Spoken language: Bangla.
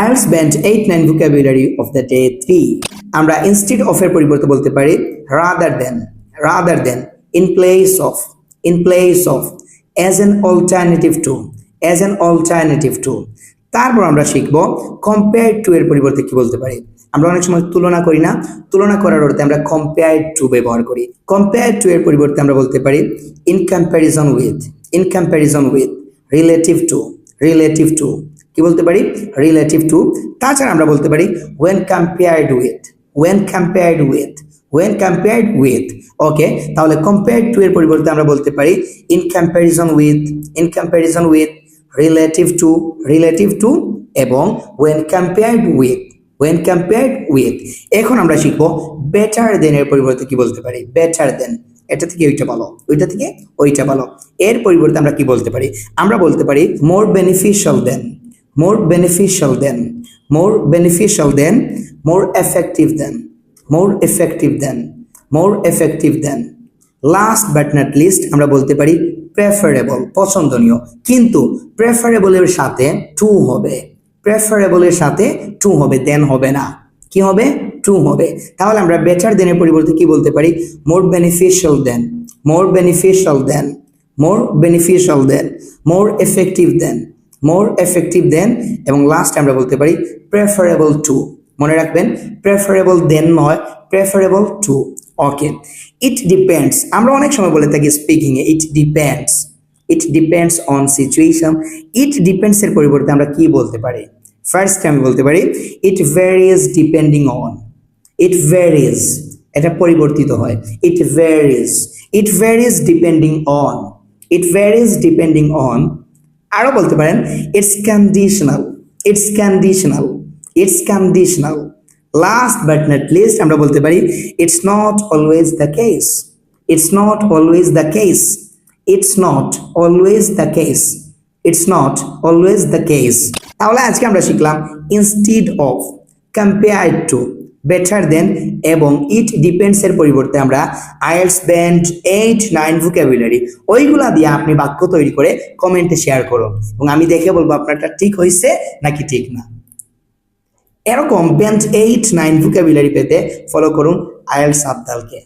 IELTS band 8-9 vocabulary of the day 3. আমরা instead of এর পরিবর্তে বলতে পারি rather than, in place of, as an alternative to. তারপর আমরা শিখব compared to এর পরিবর্তে কি বলতে পারি। আমরা অনেক সময় তুলনা করি না, তুলনা করার অর্থে আমরা compared to ব্যবহার করি। compared to এর পরিবর্তে আমরা বলতে পারি in comparison with, relative to, কি বলতে পারি relative to। তাছাড়া আমরা বলতে পারি when compared with, ওকে। তাহলে compared to এর পরিবর্তে আমরা বলতে পারি in comparison with, relative to এবং when compared with। এখন আমরা শিখব better than এর পরিবর্তে কি বলতে পারি better than, এটা থেকে ওইটা ভালো, ওইটা থেকে ওইটা ভালো। এর পরিবর্তে আমরা কি বলতে পারি, আমরা বলতে পারি more beneficial than, more effective than, last but not least আমরা বলতে পারি preferable, পছন্দনীয়। কিন্তু preferable এর সাথে to হবে, then হবে না, কি হবে to হবে। তাহলে আমরা better than এর পরিবর্তে কি বলতে পারি more beneficial than, more effective than এবং লাস্ট আমরা বলতে পারি preferable to। মনে রাখবেন preferable than নয়, preferable to, okay. it depends, আমরা অনেক সময় বলে থাকি speaking A it depends on situation। it depends এর পরিবর্তে আমরা কি বলতে পারি, ফার্স্ট আমি বলতে পারি it varies এটা পরিবর্তিত হয় it varies depending on। আরো বলতে পারেন it's conditional। Last but not list আমরা বলতে পারি it's not always the case। তাহলে আজকে আমরা শিখলাম instead of, compared to, better than এবং it depends এর পরিবর্তে আমরা IELTS band 8-9 vocabulary ওইগুলা দিয়ে আপনি বাক্য তৈরি করে কমেন্টে শেয়ার করুন এবং আমি দেখে বলবো আপনারটা ঠিক হয়েছে নাকি ঠিক না। এরকম band 8-9 vocabulary পেতে ফলো করুন IELTS আবদালকে।